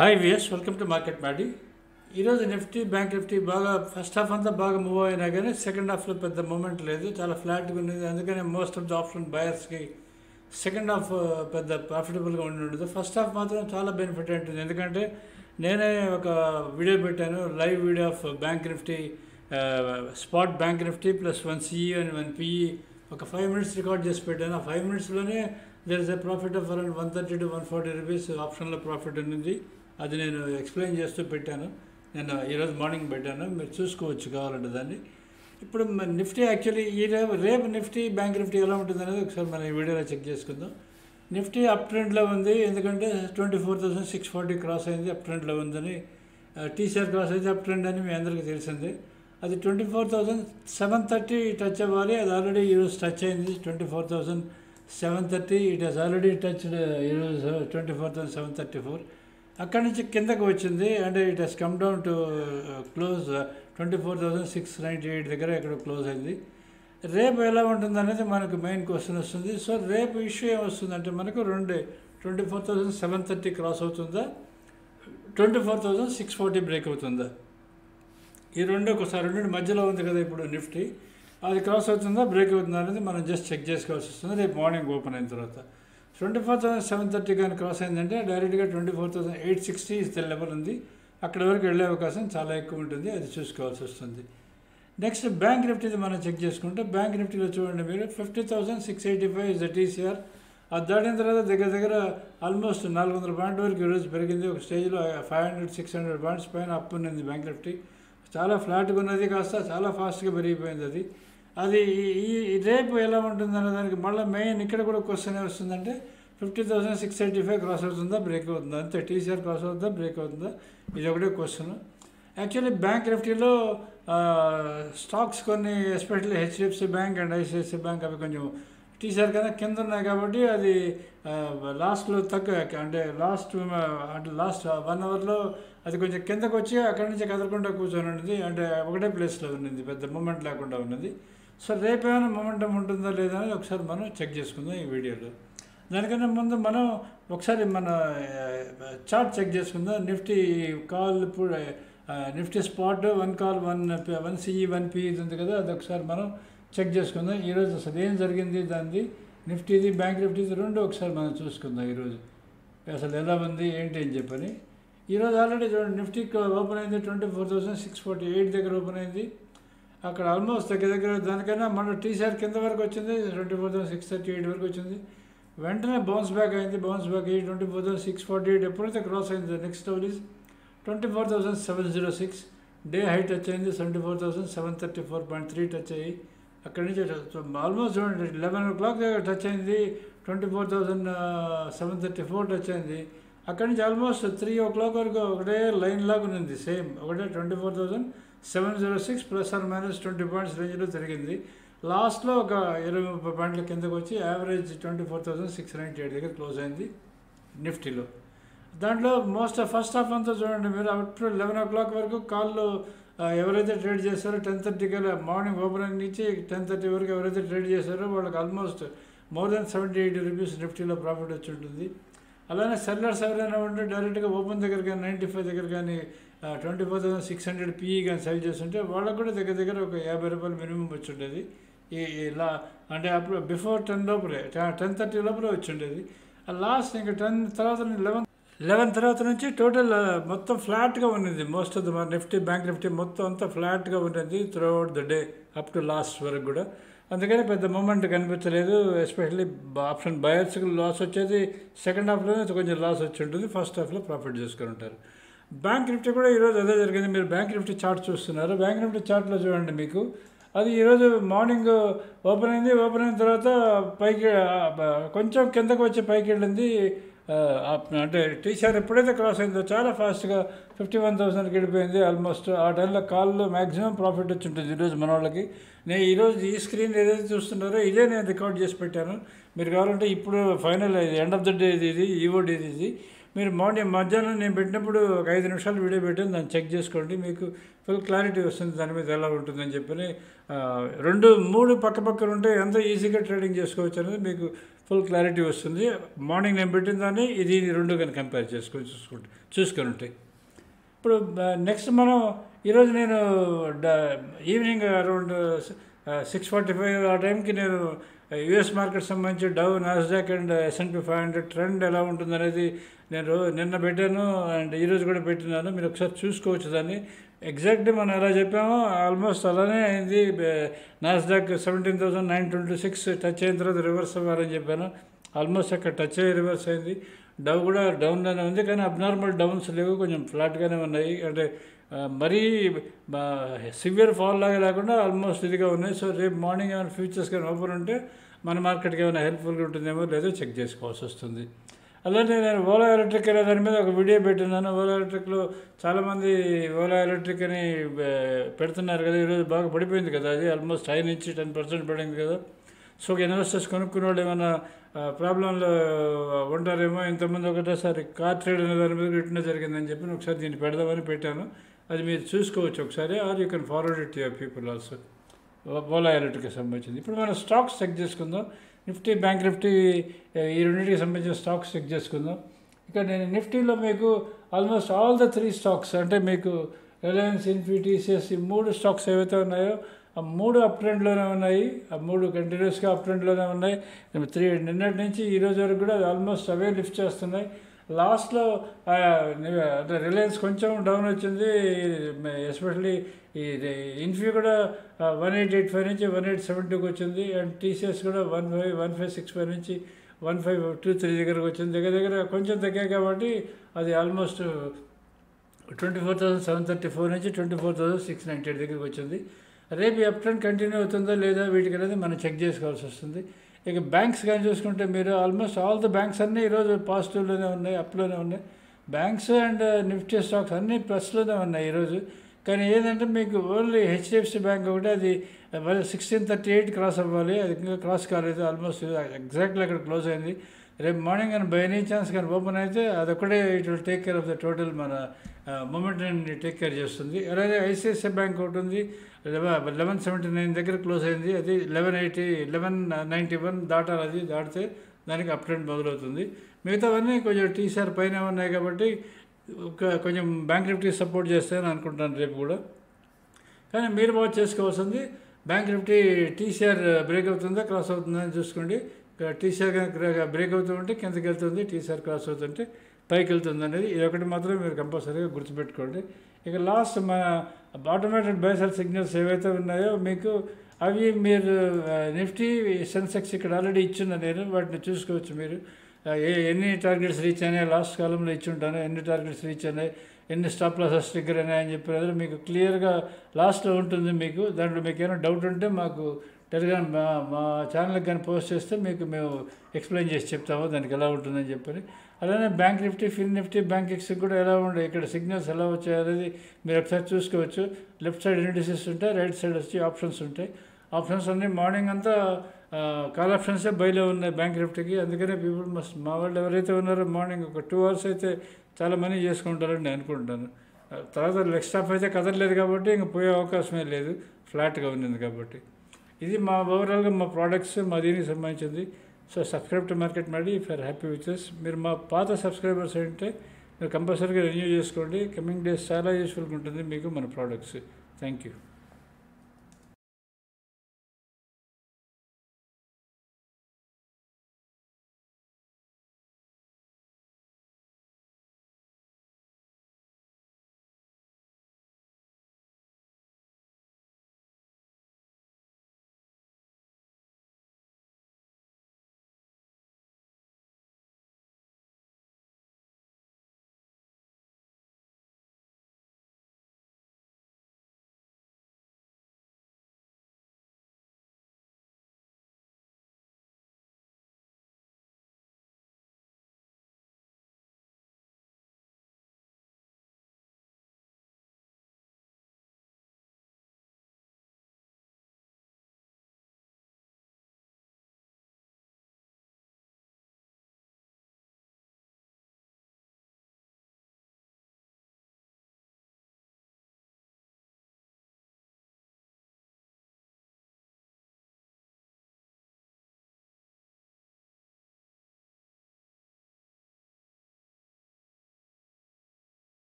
Hi విఎస్, welcome to market Maddy. ఈరోజు Nifty, bank Nifty బాగా ఫస్ట్ హాఫ్ అంతా బాగా మూవ్ అయినా కానీ సెకండ్ హాఫ్లో పెద్ద మూమెంట్ లేదు, చాలా ఫ్లాట్గా ఉన్నది. అందుకని మోస్ట్ ఆఫ్ ద ఆప్షన్ బయర్స్కి సెకండ్ హాఫ్ పెద్ద ప్రాఫిటబుల్గా ఉండి ఉండదు. ఫస్ట్ హాఫ్ మాత్రం చాలా బెనిఫిట్ ఉంటుంది. ఎందుకంటే నేనే ఒక వీడియో పెట్టాను, live video of bank Nifty, spot bank Nifty plus 1 CE and 1 PE ఒక 5 minutes రికార్డ్ చేసి పెట్టాను. ఆ 5 minutesలోనే there is a profit of around 130 to 140 rupees ఆప్షన్లో ప్రాఫిట్ ఉంది. అది నేను ఎక్స్ప్లెయిన్ చేస్తూ పెట్టాను. నేను ఈరోజు మార్నింగ్ పెట్టాను, మీరు చూసుకోవచ్చు కావాలంటే దాన్ని. ఇప్పుడు నిఫ్టీ యాక్చువల్లీ రేపు నిఫ్టీ, బ్యాంక్ నిఫ్టీ ఎలా ఉంటుంది అనేది ఒకసారి మనం ఈ వీడియోలో చెక్ చేసుకుందాం. నిఫ్టీ అప్ ట్రెండ్లో ఉంది, ఎందుకంటే 24,640 క్రాస్ అయింది, అప్ ట్రెండ్లో ఉందని. టీసీఆర్ క్రాస్ అయితే అప్ ట్రెండ్ అని మీ అందరికీ తెలిసింది. అది 24,730 టచ్ అవ్వాలి. అది ఆల్రెడీ ఈరోజు టచ్ అయింది. 24,730 ఇట్ హాజ్ ఆల్రెడీ టచ్డ్ ఈరోజు 24,734. అక్కడి నుంచి కిందకు వచ్చింది, అంటే it has come down to close 24,698 దగ్గర ఇక్కడ క్లోజ్ అయింది. రేపు ఎలా ఉంటుంది అనేది మనకు మెయిన్ క్వశ్చన్ వస్తుంది. సో రేపు ఇష్యూ ఏమొస్తుందంటే మనకు 24,730 క్రాస్ అవుతుందా, 24,640 బ్రేక్ అవుతుందా, ఈ రెండింటి మధ్యలో ఉంది కదా ఇప్పుడు నిఫ్టీ. అది క్రాస్ అవుతుందా, బ్రేక్ అవుతుందా అనేది మనం జస్ట్ చెక్ చేసుకోవాల్సి వస్తుంది రేపు మార్నింగ్ ఓపెన్ అయిన తర్వాత. 24,730 కానీ క్రాస్ అయిందంటే డైరెక్ట్గా 24,860 ఇస్ ద లెవెల్ ఉంది. అక్కడ వరకు వెళ్ళే అవకాశం చాలా ఎక్కువ ఉంటుంది, అది చూసుకోవాల్సి వస్తుంది. నెక్స్ట్ బ్యాంక్ నిఫ్టీది మనం చెక్ చేసుకుంటే, బ్యాంక్ నిఫ్టీలో చూడండి మీరు 50,685 ఇస్ ద టీసీఆర్. అది దాటిన తర్వాత దగ్గర ఆల్మోస్ట్ 400 పాయింట్ వరకు ఈరోజు పెరిగింది. ఒక స్టేజ్లో 500-600 పాయింట్స్ పైన అప్ ఉన్నది బ్యాంక్ నిఫ్టీ. చాలా ఫ్లాట్గా ఉన్నది, కాస్త చాలా ఫాస్ట్గా పెరిగిపోయింది. అది ఈ రేపు ఎలా ఉంటుంది అనే దానికి మళ్ళీ మెయిన్ ఇక్కడ కూడా క్వశ్చన్ వస్తుందంటే 50,685 క్రాస్ అవుతుందా, బ్రేక్ అవుతుందా, అంతే. టీసీఆర్ క్రాస్ అవుతుందా, బ్రేక్ అవుతుందా, ఇది ఒకటే క్వశ్చన్. యాక్చువల్లీ బ్యాంక్ నిఫ్టీలో స్టాక్స్ కొన్ని, especially HDFC bank and ICICI bank, అవి కొంచెం టీసీఆర్ కన్నా కింద ఉన్నాయి కాబట్టి అది లాస్ట్లో అంటే లాస్ట్ 1 అవర్లో అది కొంచెం కిందకు వచ్చి అక్కడి నుంచి కదలకుండా కూర్చొని ఉన్నది, అంటే ఒకటే ప్లేస్లో ఉన్నది, పెద్ద మూమెంట్ లేకుండా ఉన్నది. సో రేపు ఏమైనా మొమెంటం ఉంటుందా లేదా అనేది ఒకసారి మనం చెక్ చేసుకుందాం ఈ వీడియోలో. దానికన్నా ముందు మనం ఒకసారి మన చార్ట్ చెక్ చేసుకుందాం. నిఫ్టీ కాల్ ఇప్పుడు Nifty spot 1 call 1 CE 1 PE ఉంది కదా, అది ఒకసారి మనం చెక్ చేసుకుందాం. ఈరోజు అసలు ఏం జరిగింది దాన్ని, నిఫ్టీది బ్యాంక్ నిఫ్టీది రెండు ఒకసారి మనం చూసుకుందాం. ఈరోజు అసలు ఎలా ఉంది ఏంటి అని చెప్పని. ఈరోజు ఆల్రెడీ చూడండి, నిఫ్టీ ఓపెన్ అయింది 24,648 దగ్గర ఓపెన్ అయింది. అక్కడ ఆల్మోస్ట్ దగ్గర దానికైనా మన టీసీఆర్ కింద వరకు వచ్చింది, 24,638 వరకు వచ్చింది. వెంటనే బౌన్స్ బ్యాక్ అయింది, బౌన్స్ బ్యాక్ అయ్యి 24,648 ఎప్పుడైతే క్రాస్ అయింది, next level is 24,706. Day high touch అయింది, 74,734.3 టచ్ అయ్యి అక్కడి నుంచి ఆల్మోస్ట్ చూడండి 11 o'clock దగ్గర టచ్ అయింది, 24,734 టచ్ అయింది. అక్కడి నుంచి ఆల్మోస్ట్ 3 o'clock వరకు ఒకటే లైన్ లాగా ఉంది, సేమ్ ఒకటే 24,706 ±20 పాయింట్స్ రేంజ్లో తిరిగింది. లాస్ట్లో ఒక 20-30 పాయింట్ల కిందకు వచ్చి యావరేజ్ 24,698 దగ్గర క్లోజ్ అయింది నిఫ్టీలో. దాంట్లో ఫస్ట్ హాఫ్ అంతా చూడండి మీరు, అప్పుడు 11 o'clock వరకు కాల్లో ఎవరైతే ట్రేడ్ చేస్తారో 10:30 కల్లా, మార్నింగ్ ఓపెనింగ్ నుంచి 10:30 వరకు ఎవరైతే ట్రేడ్ చేస్తారో వాళ్ళకి ఆల్మోస్ట్ మోర్ దెన్ 70-80 రూపీస్ నిఫ్టీలో ప్రాఫిట్ వచ్చి ఉంటుంది. అలానే సెల్లర్స్ ఎవరైనా ఉంటే డైరెక్ట్గా ఓపెన్ దగ్గర కానీ 95 దగ్గర కానీ 24,600 PE కానీ సెల్ చేస్తుంటే వాళ్ళకు కూడా దగ్గర ఒక 50 రూపాయలు మినిమం వచ్చి ఉండేది. ఇలా అంటే అప్పుడు బిఫోర్ 10 లోపలే, 10:30 లోపలే వచ్చి ఉండేది. లాస్ట్ ఇంకా 10 తర్వాత 11 తర్వాత నుంచి టోటల్ మొత్తం ఫ్లాట్గా ఉన్నది. Most of the Nifty, bank Nifty మొత్తం అంతా ఫ్లాట్గా ఉన్నది through out the day up to last వరకు కూడా. అందుకని పెద్ద మూమెంట్ కనిపించలేదు. ఎస్పెషల్లీ ఆప్షన్ బయర్స్కి లాస్ వచ్చేది సెకండ్ హాఫ్లోనే కొంచెం లాస్ వచ్చి ఉంటుంది, ఫస్ట్ హాఫ్లో ప్రాఫిట్ చేసుకుని ఉంటారు. బ్యాంక్ నిఫ్టీ కూడా ఈరోజు అదే జరిగింది. మీరు బ్యాంక్ నిఫ్టీ చార్ట్ చూస్తున్నారు. బ్యాంక్ నిఫ్టీ చార్ట్లో చూడండి మీకు, అది ఈరోజు మార్నింగ్ ఓపెన్ అయింది. ఓపెన్ అయిన తర్వాత పైకి కొంచెం కిందకు వచ్చి పైకి వెళ్ళింది. అంటే టీసీఆర్ ఎప్పుడైతే క్రాస్ అయిందో చాలా ఫాస్ట్గా 51,000కి వెళ్ళిపోయింది ఆల్మోస్ట్. ఆ టైంలో కాల్లో మ్యాక్సిమం ప్రాఫిట్ వచ్చి ఉంటుంది ఈరోజు మన వాళ్ళకి. నేను ఈరోజు ఈ స్క్రీన్ ఏదైతే చూస్తున్నారో ఇదే నేను రికార్డ్ చేసి పెట్టాను. మీరు కావాలంటే ఇప్పుడు final end of the day ఇది ఈవోడ్ ఇది మీరు మధ్యాహ్నం నేను పెట్టినప్పుడు ఒక 5 నిమిషాలు వీడియో పెట్టాను, దాన్ని చెక్ చేసుకోండి, మీకు ఫుల్ క్లారిటీ వస్తుంది దాని మీద ఎలా ఉంటుందని చెప్పని. 2-3 పక్కన ఉంటే ఎంత ఈజీగా ట్రేడింగ్ చేసుకోవచ్చు అనేది మీకు ఫుల్ క్లారిటీ వస్తుంది. మార్నింగ్ నేను పెట్టిన దాన్ని ఇది రెండు కానీ కంపేర్ చూసుకొని ఉంటాయి. ఇప్పుడు నెక్స్ట్ మనం ఈరోజు నేను ఈవినింగ్ అరౌండ్ 6:45 ఆ టైంకి నేను యుఎస్ మార్కెట్ సంబంధించి Dove, Nasdaq and S&P 500 trend ఎలా ఉంటుందనేది నేను నిన్న పెట్టాను అండ్ ఈరోజు కూడా పెట్టినాను. మీరు ఒకసారి చూసుకోవచ్చు దాన్ని. ఎగ్జాక్ట్లీ మనం ఎలా చెప్పామో ఆల్మోస్ట్ అలానే అయింది. నాస్డాక్ 17,926 టచ్ అయిన తర్వాత రివర్స్ అవ్వాలని చెప్పాను. ఆల్మోస్ట్ అక్కడ టచ్ అయ్యి రివర్స్ అయింది. డవ్ కూడా డౌన్లోనే ఉంది, కానీ అబ్నార్మల్ డౌన్స్ లేవు, కొంచెం ఫ్లాట్గానే ఉన్నాయి. అంటే మరీ సివియర్ ఫాల్ లాగా లేకుండా ఆల్మోస్ట్ ఇదిగా ఉన్నాయి. సో రేపు మార్నింగ్ ఏమైనా ఫ్యూచర్స్ కానీ ఓపెన్ ఉంటే మన మార్కెట్కి ఏమైనా హెల్ప్ఫుల్గా ఉంటుందేమో లేదో చెక్ చేసుకోవాల్సి వస్తుంది. అలానే నేను ఓలా ఎలక్ట్రిక్ అనే దాని మీద ఒక వీడియో పెట్టినాను. ఓలా ఎలక్ట్రిక్లో చాలామంది ఓలా ఎలక్ట్రిక్ అని పెడుతున్నారు కదా. ఈరోజు బాగా పడిపోయింది కదా, అది ఆల్మోస్ట్ 5 నుంచి 10% పడింది కదా. సో ఇన్వెస్టర్స్ కొనుక్కునే వాళ్ళు ఏమైనా ప్రాబ్లంలో ఉంటారేమో. ఇంతకుముందు ఒకటేసారి కార్ ట్రేడ్ అనే దాని మీద రిటర్న్ జరిగిందని చెప్పి ఒకసారి దీన్ని పెడదామని పెట్టాను. అది మీరు చూసుకోవచ్చు ఒకసారి, or you can forward it your people also. Ola ఎలక్ట్రిక్కి సంబంధించింది. ఇప్పుడు మనం స్టాక్స్ చెక్ చేసుకుందాం. నిఫ్టీ, బ్యాంక్ నిఫ్టీ, ఈ రెండింటికి సంబంధించిన స్టాక్స్ చెక్ చేసుకుందాం. ఇక్కడ నేను నిఫ్టీలో మీకు ఆల్మోస్ట్ ఆల్ ద 3 స్టాక్స్, అంటే మీకు రిలయన్స్, ఇన్ఫీ, TCS, ఈ 3 స్టాక్స్ ఏవైతే ఉన్నాయో ఆ 3 అప్ ట్రెండ్లోనే ఉన్నాయి. ఆ 3 కంటిన్యూస్గా అప్ ట్రెండ్లోనే ఉన్నాయి. నిన్నటి నుంచి ఈ రోజు వరకు కూడా ఆల్మోస్ట్ అవే లిఫ్ట్ చేస్తున్నాయి. లాస్ట్లో అంటే రిలయన్స్ కొంచెం డౌన్ వచ్చింది, ఎస్పెషల్లీ ఈ ఇన్ఫీ కూడా 1885 నుంచి 1872కి వచ్చింది. అండ్ TCS కూడా 1565 నుంచి 1523 దగ్గరకు వచ్చింది. దగ్గర కొంచెం తగ్గాయి కాబట్టి అది ఆల్మోస్ట్ 24,734 నుంచి 24,698 దగ్గరికి వచ్చింది. రేపు అప్ ట్రెండ్ కంటిన్యూ అవుతుందో లేదా వీటికి అనేది మనం చెక్ చేసుకోవాల్సి వస్తుంది. ఇక బ్యాంక్స్ కానీ చూసుకుంటే మీరు ఆల్మోస్ట్ ఆల్ ద బ్యాంక్స్ అన్నీ ఈరోజు పాజిటివ్లోనే ఉన్నాయి, అప్లోనే ఉన్నాయి. బ్యాంక్స్ అండ్ నిఫ్టీ స్టాక్స్ అన్నీ ప్లస్లోనే ఉన్నాయి ఈరోజు. కానీ ఏంటంటే మీకు ఓన్లీ HDFC బ్యాంక్ ఒకటి, అది 1638 క్రాస్ అవ్వాలి, అది ఇంకా క్రాస్ కాలేదు. ఆల్మోస్ట్ ఎగ్జాక్ట్లీ అక్కడ క్లోజ్ అయింది. రేపు మార్నింగ్ కానీ బై ఎనీ ఛాన్స్ కానీ ఓపెన్ అయితే అదొక్కడే it will take care of the total మన మూమెంట్ని టేక్ కేర్ చేస్తుంది. అలాగే ICICI బ్యాంక్ ఒకటి ఉంది, 1179 దగ్గర క్లోజ్ అయింది. అది 1191 దాటాలి. అది దాటితే దానికి అప్ ట్రెండ్ మొదలవుతుంది. మిగతావన్నీ కొంచెం TCR పైన ఉన్నాయి కాబట్టి కొంచెం బ్యాంక్ నిఫ్టీ సపోర్ట్ చేస్తాయని అనుకుంటాను రేపు కూడా. కానీ మీరు బాగా చేసుకోవాల్సింది బ్యాంక్ నిఫ్టీ TCR బ్రేక్ అవుతుందా క్రాస్ అవుతుందా అని చూసుకోండి. TCR బ్రేక్ అవుతూ ఉంటే కిందకి వెళ్తుంది, TCR క్రాస్ అవుతుంటే పైకి వెళ్తుంది అనేది ఇది ఒకటి మాత్రం మీరు కంపల్సరీగా గుర్తుపెట్టుకోండి. ఇక లాస్ట్ మన ఆటోమేటెడ్ బైసర్ సిగ్నల్స్ ఏవైతే ఉన్నాయో మీకు అవి మీరు నిఫ్టీ, సెన్సెక్స్ ఇక్కడ ఆల్రెడీ ఇచ్చిన నేను వాటిని చూసుకోవచ్చు. మీరు ఎన్ని టార్గెట్స్ రీచ్ అయినాయి లాస్ట్ కాలంలో ఇచ్చి ఉంటాను, ఎన్ని టార్గెట్స్ రీచ్ అయినాయి, ఎన్ని స్టాప్ లాసెస్ ట్రిగ్గర్ అయినాయని చెప్పినది మీకు క్లియర్గా లాస్ట్లో ఉంటుంది. మీకు దాంట్లో మీకు ఏమైనా డౌట్ ఉంటే మాకు టెలిగ్రామ్ మా ఛానల్కి కానీ పోస్ట్ చేస్తే మీకు మేము ఎక్స్ప్లెయిన్ చేసి చెప్తాము దానికి ఎలా ఉంటుందని చెప్పని. అలానే బ్యాంక్ నిఫ్టీ, ఫిన్ నిఫ్టీ, బ్యాంక్ ఎక్స్కి కూడా ఎలా ఉండే ఇక్కడ సిగ్నల్స్ ఎలా వచ్చాయి అనేది మీరు ఒకసారి చూసుకోవచ్చు. లెఫ్ట్ సైడ్ ఇండిసెస్ ఉంటాయి, రైట్ సైడ్ వచ్చి ఆప్షన్స్ ఉంటాయి. ఆప్షన్స్ అన్నీ మార్నింగ్ అంతా కాల్ ఆప్షన్సే బయలో ఉన్నాయి బ్యాంక్ నిఫ్టీకి. అందుకనే పీపుల్ మస్ట్, మా వాళ్ళు ఎవరైతే ఉన్నారో మార్నింగ్ ఒక 2 hours అయితే చాలా మనీ చేసుకుంటారని నేను అనుకుంటాను. తర్వాత లెగ్ స్టాప్ అయితే కదలలేదు కాబట్టి ఇంక పోయే అవకాశమే లేదు, ఫ్లాట్గా ఉంది కాబట్టి. ఇది మా ఓవరాల్గా మా ప్రోడక్ట్స్ మా దీనికి సంబంధించింది. So subscribe to market Maddy if are happy with us. మీరు మా పాత సబ్స్క్రైబర్స్ అంటే మీరు కంపల్సరీగా రెన్యూ చేసుకోండి. కమింగ్ డేస్ చాలా యూస్ఫుల్గా ఉంటుంది మీకు మన ప్రోడక్ట్స్. Thank you.